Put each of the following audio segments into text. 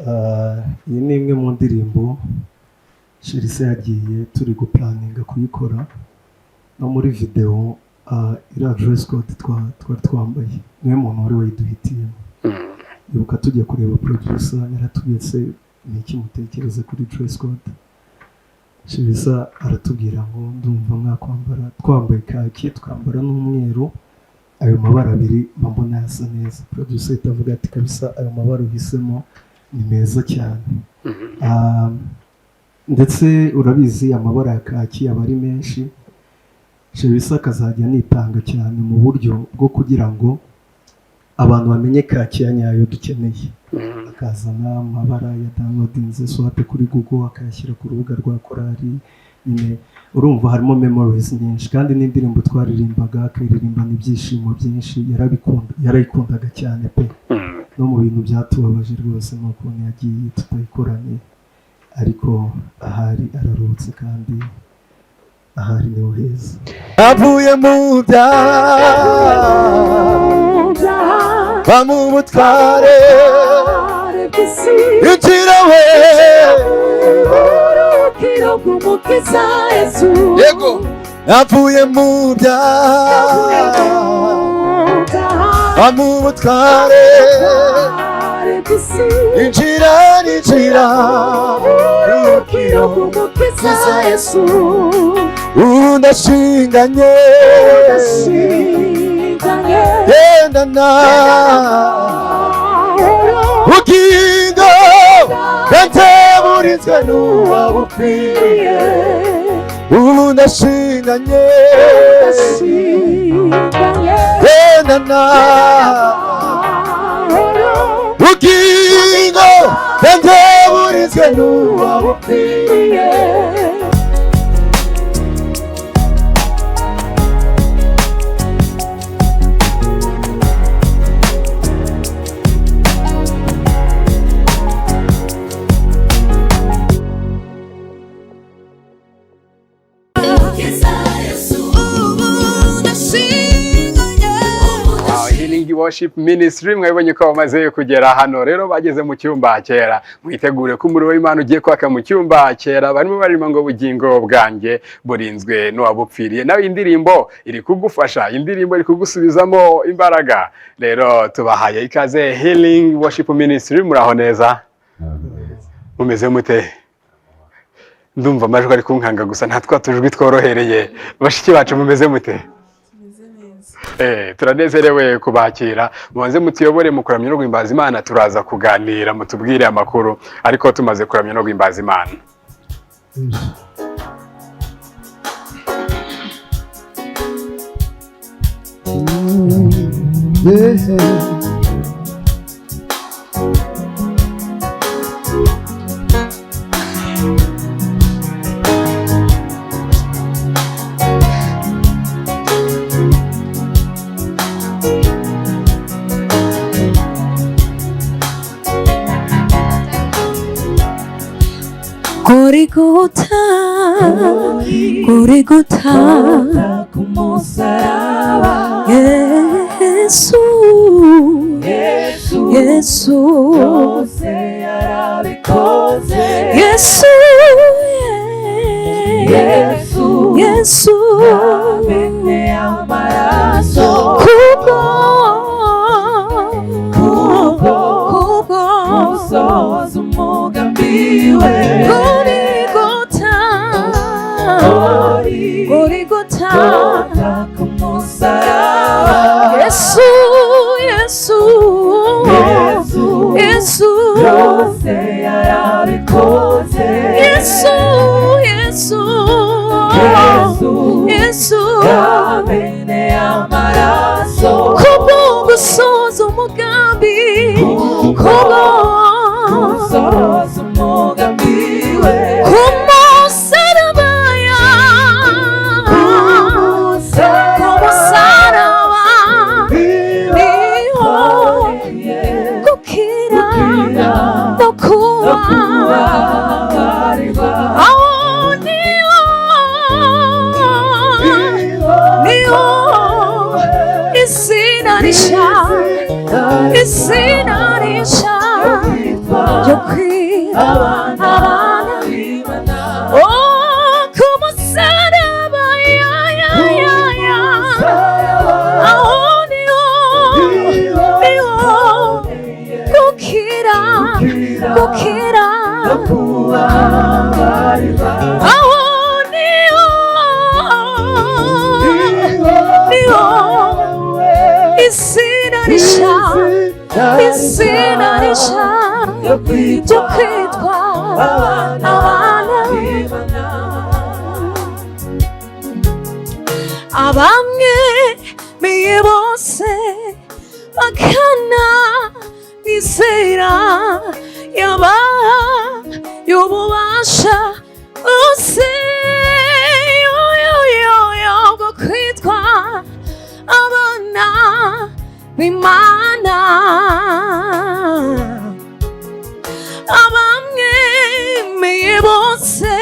iyi ni imwe mu ndirimbo Chelsea yagiye turi guplaninga kuyikora no muri video ira dress code twari twambaye niwe muntu wari wayiduhitiyemo. Ibuka tujya kureba producer yaratubwiye se ni iki mutekereza kuri dress code. Chelsea aratubwira ngo ndumva mwakwambara twambaye kaki tukambara n'umweru, ayo mabara abiri mbona yasa neza. Producer itavuga ati kabisa ayo mabara uhisemo ni meza cyane. Ndetse urabizi amabara ya kaki aba ari menshi. Chelsea akazajya nitanga cyane mu buryo bwo kugira ngo abantu bamenye kaki ya nyayo dukeneye. Akazana amabara ya downloadinze swate kuri Google akayashyira ku rubuga rwa korali. Nyine urumva harimo memories nyinshi kandi n'indirimbo twaririmbaga akiririmbana ibyishimo byinshi. Yarayikundaga cyane pe. No mu bintu byatubabaje rwose nuko yagiye tutayikoranye, ariko ahari araruhutse kandi ahari niho heza. Avuye mu byaha mu mutware injira we yego. Avuye mu byaha mu mutware injira urukira Yesu. Undashinganye gendana ubugingo bwanteburizwe n'uwabupfiriye. Undashinganye gendana ubugingo bwanteburizwe n'uwabupfiriye. Worship Ministry mwabonye ko bamaze kugera hano. Rero bageze mu cyumba cyera, mwitegure ko umuriro w'Imana ugiye kwaka mu cyumba cyera. Barimo barimo ngo ubugingo bwanjye burinzwe n'uwabupfiriye. Nawe indirimbo iri kugufasha, indirimbo iri kugusubizamo imbaraga. Rero tubahaye ikaze Healing Worship Ministry. Muraho neza? Mumeze mute? Ndumva amajwi ari kunkanga gusa nta twatujwi tworohereye. Bashiki bacu mumeze mute? Turanezerewe kubakira. Mubanze mutuyobore mu kuramya no guhimbaza Imana, turaza kuganira mutubwire amakuru, ariko tumaze kuramya no guhimbaza Imana. Gorigota kumusaraba Yesu yose yarabikoze. Yesu yamenye amaraso kubwo musoza umugambi we. Gorigota kumusaraba Yesu yose yarabikoze. Yesu yamenye amaraso kubwo gusoza umugambi we. byo kwitwa abana b'Imana. Oh, ku musaraba aho niho gukira aho niho izina rishya ryo kwitwa abana b'Imana. Abamwemeye bose bakanamwizera yabahaye ububasha bwose bwo kwitwa abana b'Imana. Abamwemeye bose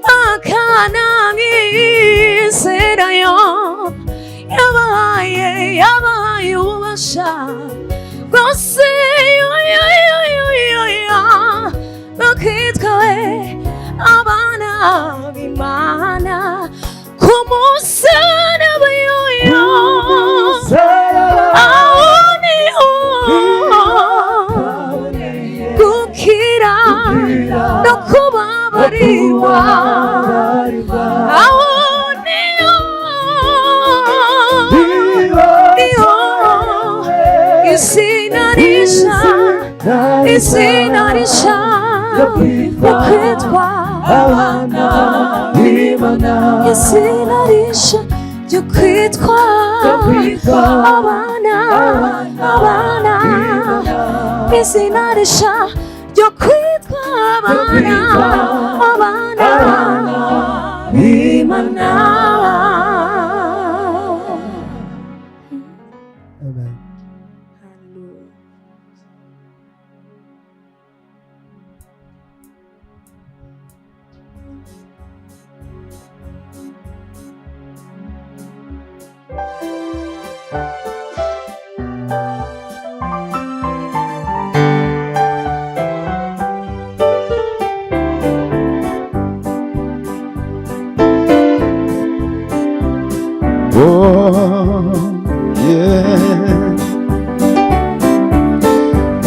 bakanamwizera yabahaye ububasha bwose bwo kwitwa abana b'Imana. Ku musaraba aho niho gukira no kubabarirwa aho niho izina rishya ryo kwitwa abana b'Imana. Izina rishya ryo kwitwa abana izina rishya ryo kwitwa abana b'Imana. Amen.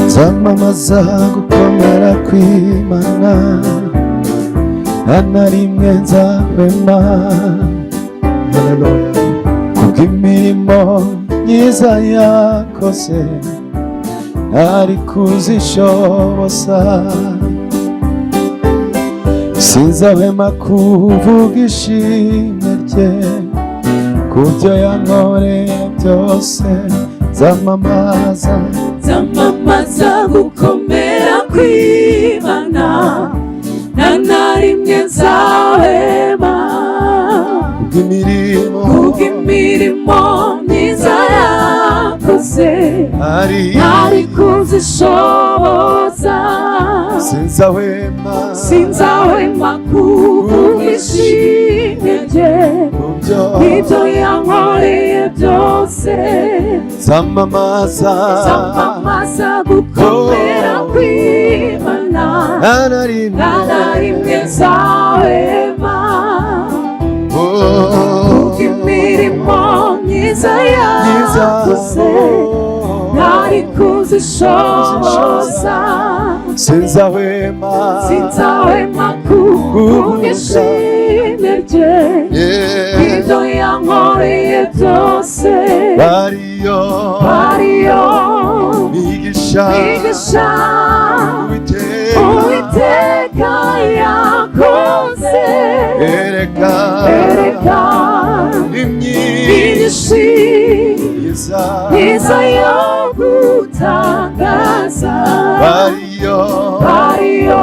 Nzamamaza gukomera kw'Imana, nta na rimwe nzahwema kubw'imirimo myiza yakoze ntari kuzishoboza. Sinzahwema kuvuga ishimwe rye ku byo yankoreye byose. Nzamamaza gukomera kw'Imana, nta na rimwe nzahwema kubw'imirimo myiza yakoze ntari kuzishoboza. Sinzahwema kuvuga ishimwe rye ibyo yankoreye byose. Nzamamaza gukomera kw'Imana, nta na rimwe nzahwema kubw'imirimo myiza yakoze ntari kuzishoboza. Sinzahwema kuvuga ishimwe rye ibyo yankoreye byose. Bariyo migisha Uwiteka yakoze, ereka imyinshi myiza yo gutangaza. Bariyo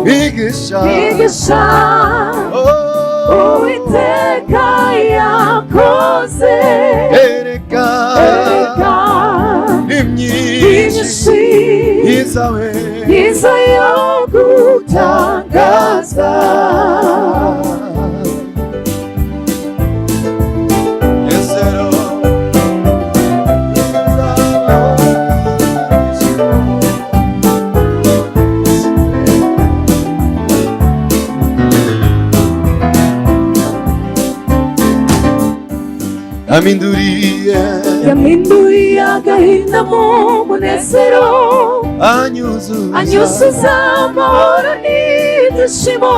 migisha Uwiteka yakoze, ereka imyinshi myiza yo gutangaza. yaminduye agahinda mu munezero anyuzuza amahoro n'ibyishimo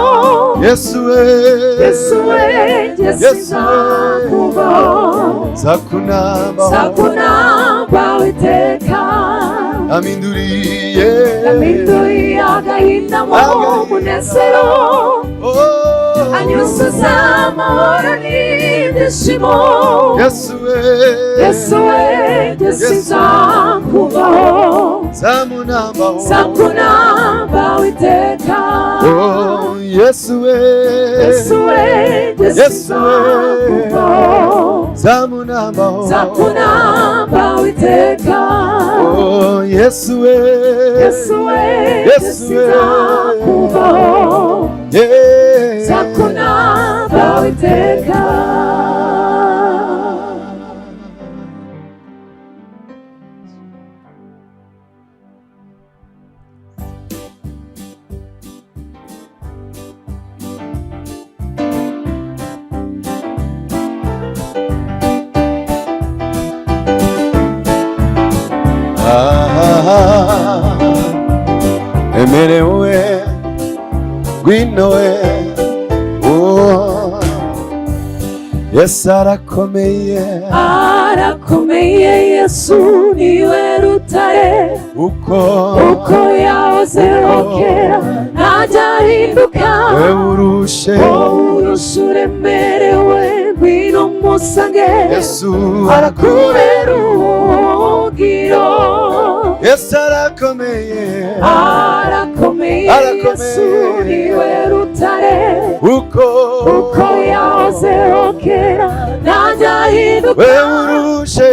Yesu we Yesu nzakubaho nzakunamba iteka yaminduye agahinda mu munezero anyuzuza amahoro n'ibyishimo Yesu nzakubaho nzakunamba iteka Yesu nzakubaho nzakunamba iteka Yesu nzakubaho nzakunamba iteka emerewe gwino we Yesu arakomeye Yesu niwe rutare uko yahozeho kera ntajya ahinduka urushe uremerewe ngwino musange Yesu arakubera ubuhungiro Yesu arakomeye Yesu niwe rutare uko yahozeho kera ntajya ahinduka urushe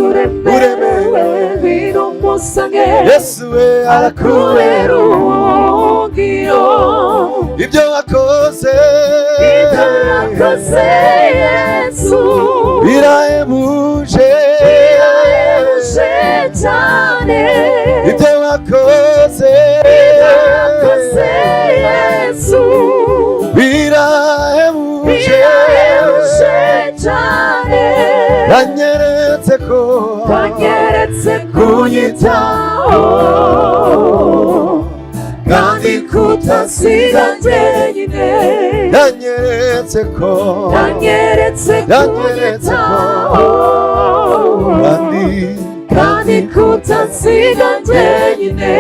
uremerewe ngwino musange Yesu we arakubera ubuhungiro ibyo wakoze Yesu birahebuje cyane ibyo wakoze Yesu birahebuje cyane yanyeretse kunyitaho kandi kutasiga njyenyine yanyeretse kunyitaho kandi kutasiga njyenyine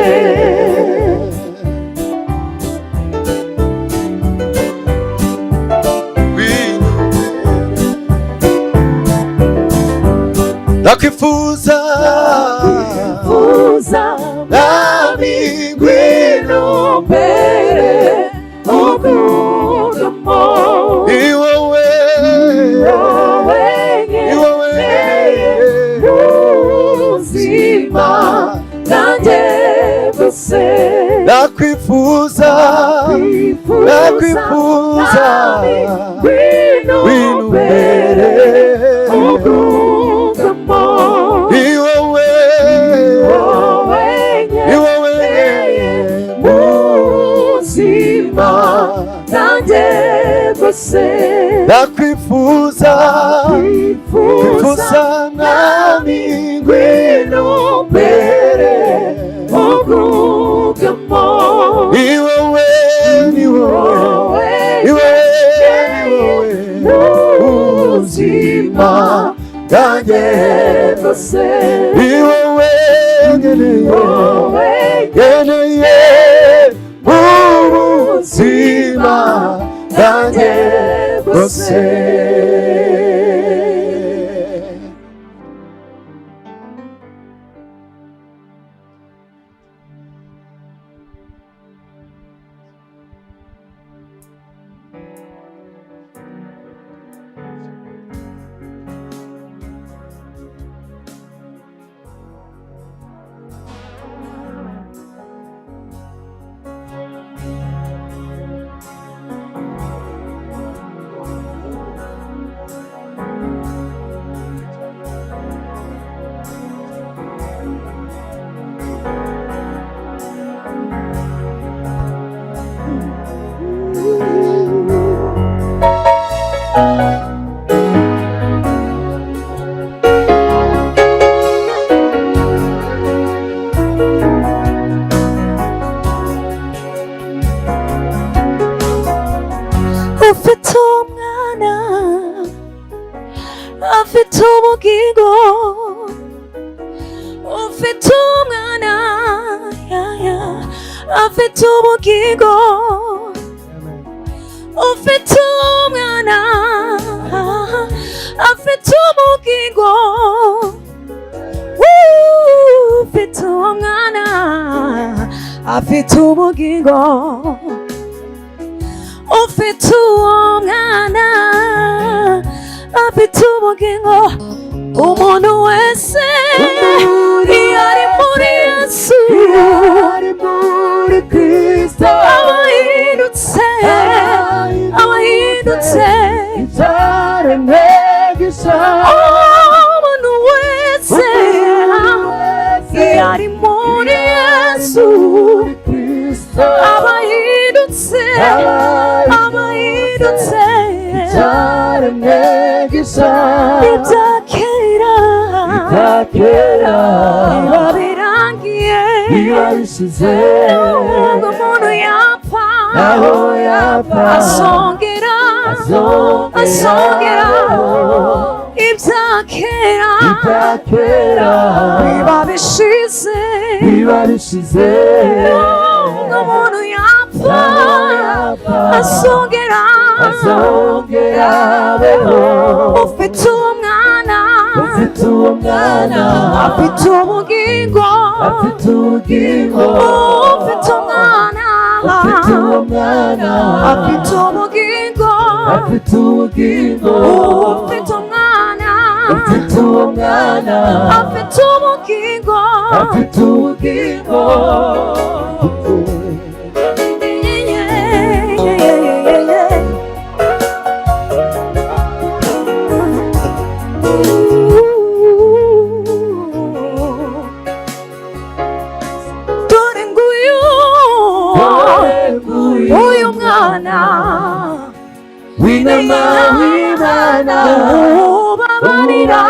nakwifuza nami ngwino mbere ugundamo iwowe ubuzima nanjye bwose nakwifuza ngwino mbere ugundamo iwowe ubuzima nanjye bwose nakwifuza mwami ngwino mbere ugundamo iwowe ubuzima nanjye bwose iwowe ngeneye ubuzima nanjye bwose afite ubugingo, ufite umwana afite ubugingo, ufite umwana afite ubugingo, ufite umwana afite ubugingo. Umuntu wese iyo ari muri Yesu, ari muri Kristo, abahindutse icyaremwe gishya. umuntu wese iyo ari muri Yesu, abahindutse icyaremwe gishya. ibya kera biba birangiye, biba bishize. nubwo umuntu yapfa asongera ibya kera biba bishize, nubwo umuntu yapfa asongera ufite umwana afite ubugingo, ufite umwana afite ubugingo, ufite umwana afite ubugingo. Uyu mwana w'intama w'Imana, ubabarira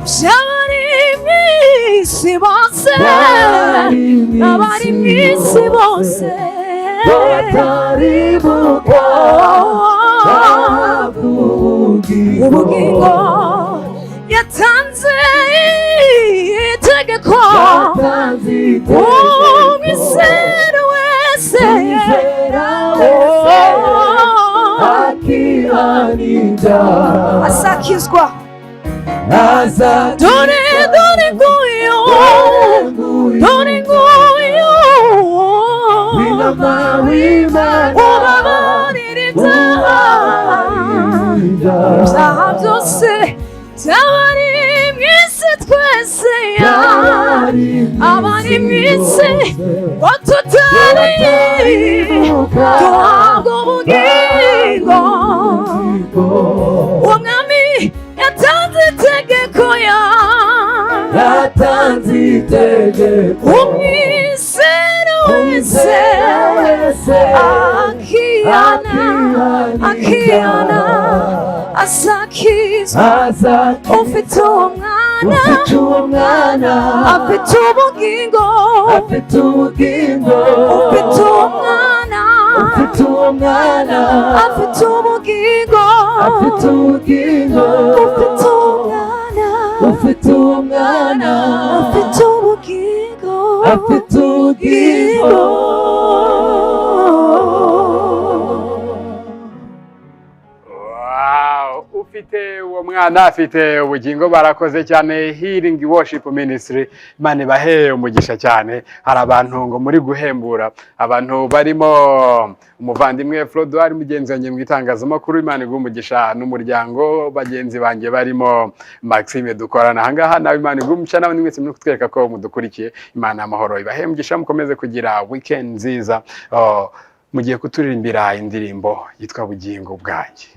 by'abari mw'isi bose, abari mw'isi bose bataribuka ubugingo. Yatanze itegeko umwizera wese asakizwa. Dore nguyu ubabarira ibyaha byose by'abari mw'isi twese, abari mw'isi ngo tutari duhabwa ubugingo. Umwami yatanze itegeko umwizera wese akihana asakizwa. Ufite umwana afite ubugingo, ufite umwana afite ubugingo, ufite umwana afite ubugingo. ufite uwo mwana afite ubugingo. Barakoze cyane Healing Worship Ministry, Imana ibahe umugisha cyane. Hari abantu ngo muri guhembura, abantu barimo umuvandimwe Frodoir mugenzanye mu itangazamakuru, Imana iguhe umugisha, n'umuryango bagenzi banjye barimo Maxime dukorana ahangaha, nawe Imana iguhe umugisha, nawe mwese muri kutwereka ko mudukurikiye. Imana amahoro ibahe umugisha, mukomeze kugira weekend nziza. Mugiye kuturirimbira indirimbo yitwa Bugingo bwanjye.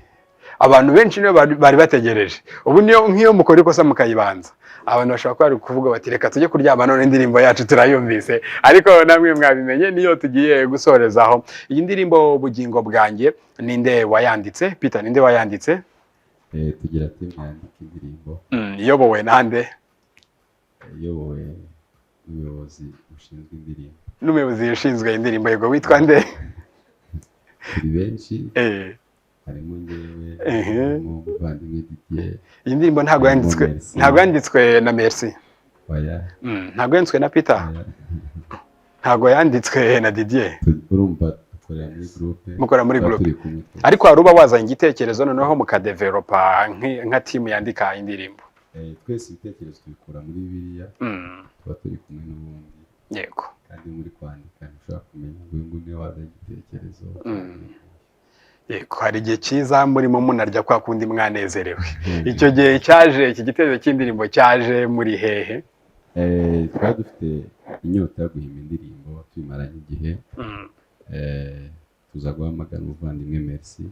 Abantu benshi niyo bari bategereje. Ubu niyo nk'iyo mukora ikosa mukayibanza, abantu bashobora kuvuga bati reka tujye kuryama none indirimbo yacu turayumvise, ariko namwe mwabimenye niyo tugiye gusorezaho. Iyi ndirimbo Bugingo bwanjye ninde wayanditse? Peter, ninde wayanditse? Tugira ati mwandika indirimbo iyobowe nande? iyobowe n'umuyobozi ushinzwe indirimbo. N'umuyobozi ushinzwe indirimbo, yego witwa nde? Turi benshi, harimo njyewe, harimo umuvandimwe Didier. Iyi ndirimbo ntabwo yanditswe na Merci. oya ntabwo yanditswe na Peter oya. ntabwo yanditswe na Didier urumva dukorera muri groupe mukora muri tuba groupe turi kumwe ariko hari uba wazanye igitekerezo noneho mukadevelopa nka timu yandika indirimbo twese ibitekerezo tubikura muri Bibiliya tuba turi kumwe n'ubundi yego kandi muri kwandika ntushobora kumenya ngo uyu nguyu niwe wazanye igitekerezo yego hari igihe cyiza murimo munarya kwa kundi mwanezerewe icyo gihe cyaje iki gitekerezo cy'indirimbo cyaje muri hehe twari dufite inyota yo guhimba indirimbo tubimaranye igihe tuza guhamagara umuvandimwe Merci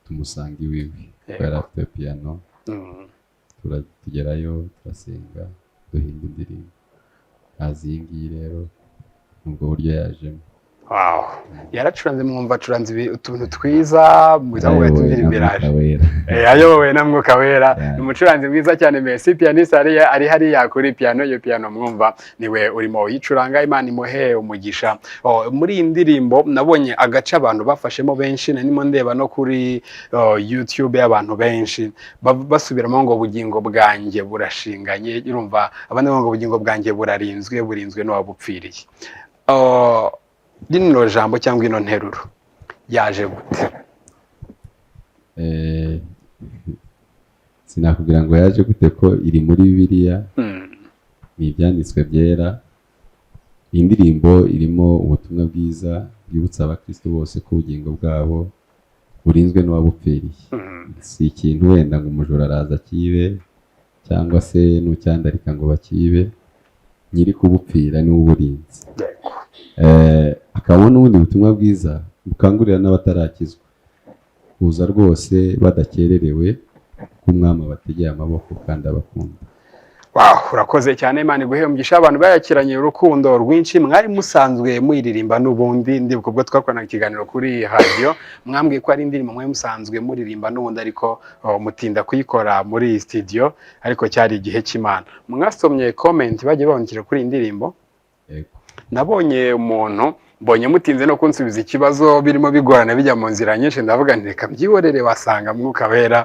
tumusanga iwiwe yari afite piano tugerayo turasenga duhimba indirimbo haza iyi ngiyi rero nubwo buryo yajemo wow yaracuranze mwumva acuranze utuntu twiza muzamuye indirimbo iraje ayobowe na Mwuka Wera ni umucuranzi mwiza cyane Merci pianiste ari hariya kuri piano iyo piano mwumva niwe urimo uyicuranga Imana imuhe umugisha muri iyi ndirimbo nabonye agace abantu bafashemo benshi nanimo ndeba no kuri YouTube y'abantu benshi basubiramo ngo ubugingo bwanjye burashinganye urumva abandi ngo ubugingo bwanjye burinzwe n'uwabupfiriye rino jambo cyangwa ino nteruro yaje gute sinakubwira ngo yaje gute ko iri muri Bibiliya ni ibyanditswe byera iyi ndirimbo irimo ubutumwa bwiza bwibutsa abakristo bose ko ubugingo bwabo burinzwe n'uwabupfiriye si ikintu wenda ngo umujura araza akibe cyangwa se n'ucyandarika ngo bakibe nyiri kubupfira niwe uburinzi hakabamo n'ubundi butumwa bwiza bukangurira n'abatarakizwa kuza rwose badakererewe k'umwami abategeye amaboko kandi abakunda urakoze cyane Imana iguhe umugisha abantu bayakiranye urukundo rwinshi mwari musanzwe muyiririmba n'ubundi ndibuka ubwo twakorana ikiganiro kuri radio mwambwiye ko ari indirimbo mwari musanzwe muririmba n'ubundi ariko mutinda kuyikora muri studio ariko cyari igihe cy'Imana mwasomye comment bagiye babonekera kuri iyi ndirimbo nabonye umuntu mbonye mutinze no kunsubiza ikibazo birimo bigorana bijya mu nzira nyinshi ndavuga nti reka mbyihorere wasanga Mwuka Wera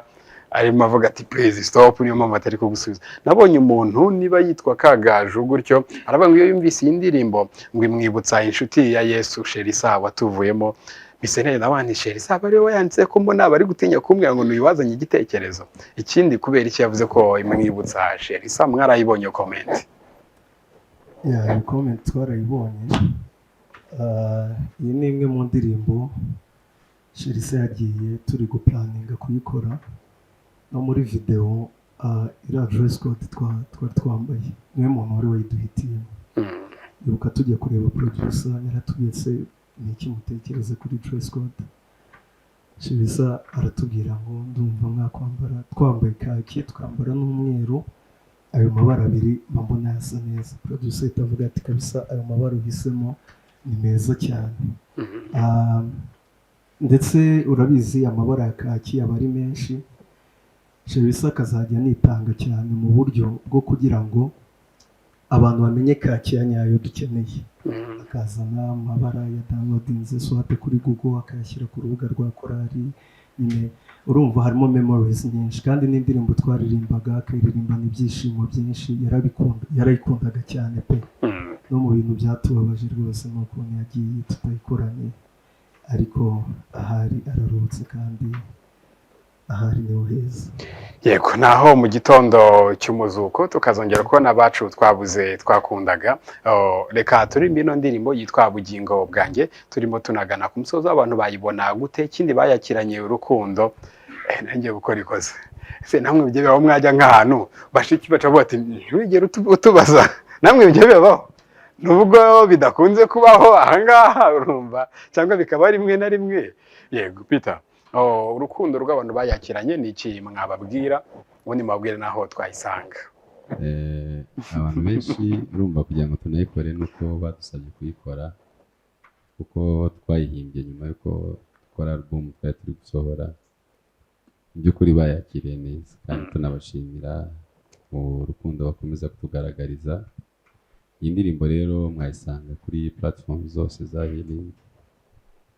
arimo avuga ati please stop niyo mpamvu atari kugusubiza nabonye umuntu niba yitwa Kagaju gutyo aravuga ngo iyo yumvise iyi ndirimbo ngo imwibutsa inshuti ya Yesu Sherisa watuvuyemo biseneye n'abandi Sherisa bari wayanditse ko mbona bari gutinya kumbwira ngo nuyibazanye igitekerezo ikindi kubera iki yavuze ko imwibutsa Sherisa mwarayibonye comment ya comment twarayibonye iyi ni imwe mu ndirimbo Sherisa yagiye turi guplaninga kuyikora no muri video iriya dress code twari twambaye niwe muntu wari wayiduhitiyemo ibuka tujya kureba producer yaratubwiye se ni iki mutekereza kuri dress code Sherisa aratubwira ngo ndumva mwakwambara twambaye kaki twambara n'umweru ayo mabara abiri mbona yasa neza producer itavuga ati kabisa ayo mabara uhisemo ni meza cyane ndetse urabizi amabara ya kaki aba ari menshi Sherisa akazajya nitanga cyane mu buryo bwo kugira ngo abantu bamenye kaki ya nyayo dukeneye akazana amabara ya downloadinze swate kuri Google akayashyira ku rubuga rwa korali nyine urumva harimo memories nyinshi kandi n'indirimbo twaririmbaga akayiririmbana ibyishimo byinshi yarayikundaga cyane pe no mu bintu byatubabaje rwose n'ukuntu yagiye tutayikoranye ariko ahari araruhutse kandi ahari niho heza yego naho mu gitondo cy'umuzuko tukazongera kubona abacu twabuze twakundaga reka turi ino ndirimbo yitwa Bugingo bwanjye turimo tunagana ku musozo w'abantu bayibona gute ikindi bayakiranye urukundo nanjye gukora ikoze se namwe bijye bibaho mwajya nk'ahantu bashiki bacavuga ati ntiwigere utubaza namwe bijye bibaho nubwo bidakunze kubaho ahangaha urumva cyangwa bikaba rimwe na rimwe yego Peter urukundo rw'abantu bayakiranye ni iki mwababwira ubundi mubabwire naho twayisanga abantu benshi urumva kugira ngo tunayikore nuko badusabye kuyikora kuko twayihimbye nyuma y'uko dukora album twari turi gusohora by'ukuri bayakiriye neza kandi tunabashimira mu rukundo bakomeza kutugaragariza iyi ndirimbo rero mwayisanga kuri platform zose za healing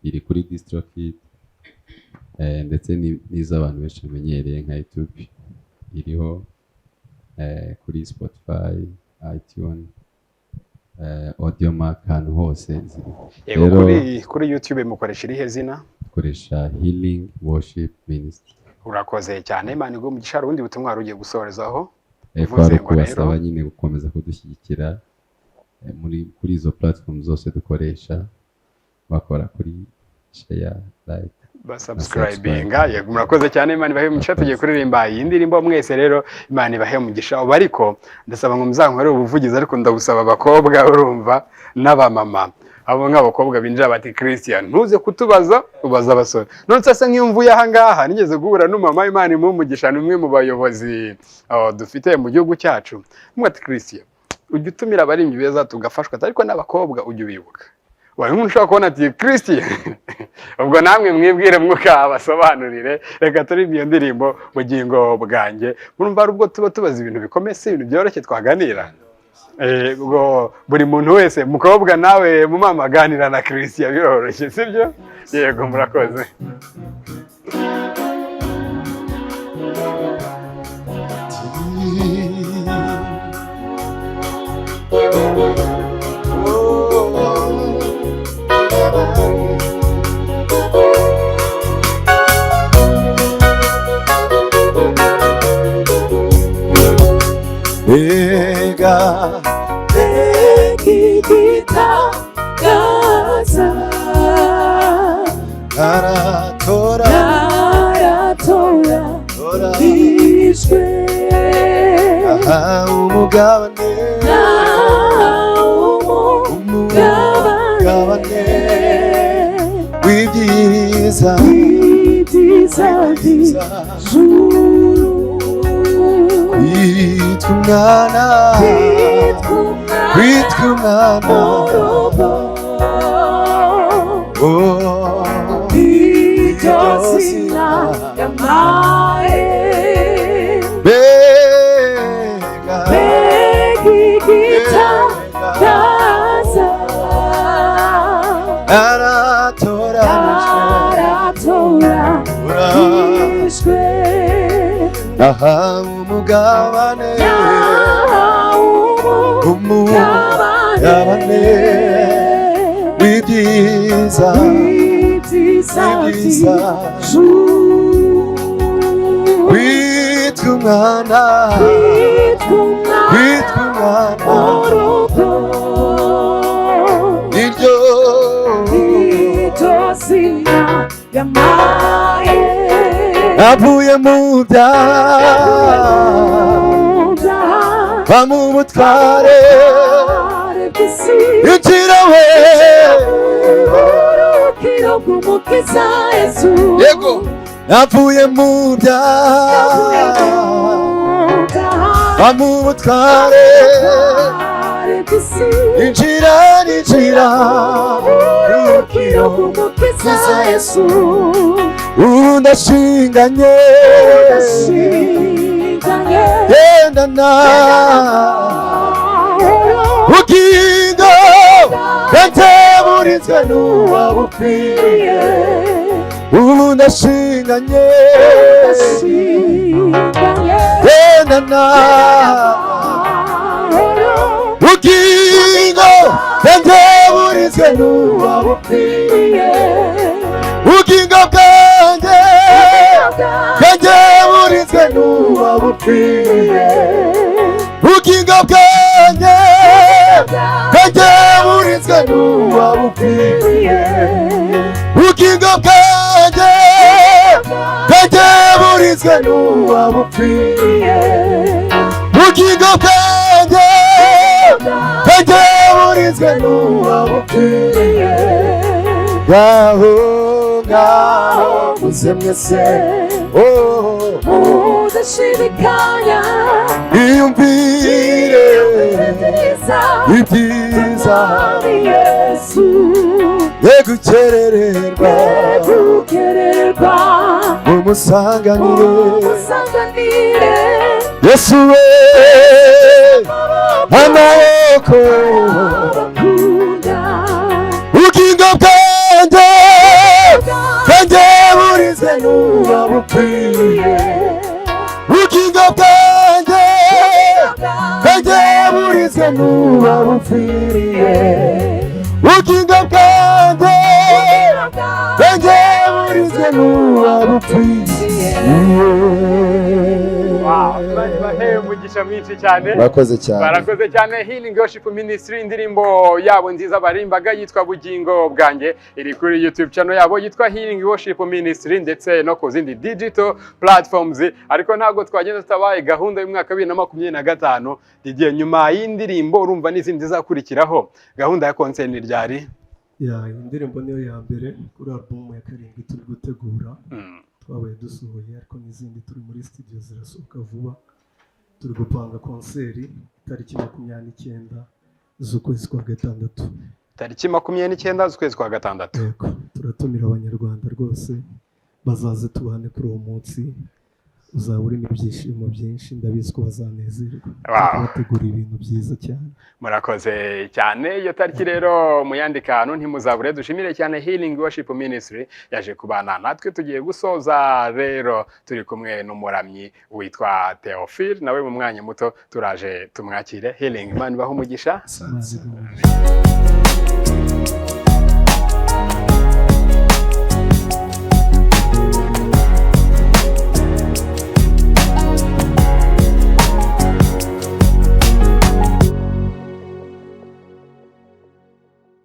iri kuri DistroKid ndetse n'iz'abantu benshi bamenyereye nka YouTube iriho kuri Spotify, iTunes, Audiomack, ahantu hose ziri. Kuri YouTube mukoresha irihe zina? Dukoresha Healing Worship Ministry. Urakoze cyane, Imana iguhe umugisha. Urundi butumwa rugiye gusorezaho. Kwari kubasaba nyine gukomeza kudushyigikira kuri izo platform zose dukoresha, bakora kuri share, like, subscribinga. Yego murakoze cyane, Imana ibahe umugisha. Tugiye kuririmba iyi ndirimbo mwese rero, Imana ibahe umugisha. Ariko ndasaba ngo muzankorere ubuvugizi, ariko ndagusaba abakobwa urumva n'abamama, abo nk'abakobwa binjira bati Christian ntuze kutubaza, ubaza abasore. None sasa nk'iyo mvuye aha ngaha nigeze guhura n'umama, Imana imumugisha, n'umwe mu bayobozi dufite mu gihugu cyacu. Mwati Christian ujye utumira abarimbi beza tugafashwa, ariko n'abakobwa ujye ubibuka. Wari ushobora kubona ati Christian ubwo namwe mwibwire mwuka abasobanurire. Reka turirimbe iyo ndirimbo Bugingo bwanjye. Murumva ari ubwo tuba tubaza ibintu bikomeye, ibintu byoroshye twaganira. Ubwo buri muntu wese, mukobwa nawe mumama aganira na Christian biroroshye, sibyo? Yego murakoze. Ega Ekikita Gaza Aratora Ishwe Umugabane Umugabane Wibyiza Kwitwa umwana iryo zina yamaye mbega igitangaza aratoranijwe aha umugabane wibyiza witwa umwana iryo zina yamaye avuye mu byaha bamubutware injira we yego avuye mu byaha bamubutware injira undashinganye gendana bugingo bwanteburizwe n'uwabupfiriye undashinganye gendana bugingo bwanteburizwe n'uwabupfiriye bugingo bwanjye bwanteburizwe n'uwabupfiriye bugingo bwanjye bwanteburizwe n'uwabupfiriye bugingo bwanjye bwanteburizwe n'uwabupfiriye bugingo bwanjye bwanteburizwe n'uwabupfiriye ngaho muze mwese mudashidikanya iyumvire ibyiza Yesu yegukerererwa umusanganire Yesu we amaboko ubugingo bwanjye bwanteburizwe n'uwabupfiriye ubugingo bwanjye burizwe n'uba bupfiriye ubugingo bwanjye bwanjye burizwe n'uba bupfiriye. Bahe umugisha mwinshi cyane. Murakoze cyane. Barakoze cyane. Healing Worship Ministry, indirimbo yabo nziza barimbaga yitwa Bugingo Bwanjye, iri kuri YouTube channel yabo yitwa Healing Worship Ministry, ndetse no ku zindi digital platforms. Ariko ntabwo twagenda tutabaye gahunda y'umwaka 2025 igiye nyuma y'indirimbo, urumva n'izindi zakurikiraho. Gahunda ya concert ryari? Ya indirimbo niyo ya mbere kuri album ya 7 turi gutegura. Twabaye dusohoye ariko n'izindi turi muri studio zirasohoka vuba. Turi gupanga konseri tariki 29 z'ukwezi kwa gatandatu. Tariki 29 z'ukwezi kwa gatandatu. Yego, turatumira abanyarwanda rwose bazaze tubane kuri uwo munsi. Uzaba urimo ibyishimo byinshi, ndabizi ko bazanezerwa. Bategura ibintu byiza cyane. Murakoze cyane. Iyo tariki rero muyandika hano ntimuzabure. Dushimire cyane Healing Worship Ministry yaje kubana natwe. Tugiye gusoza rero turi kumwe n'umuramyi witwa Theophile, nawe mu mwanya muto turaje tumwakire. Healing, Imana ibahe umugisha.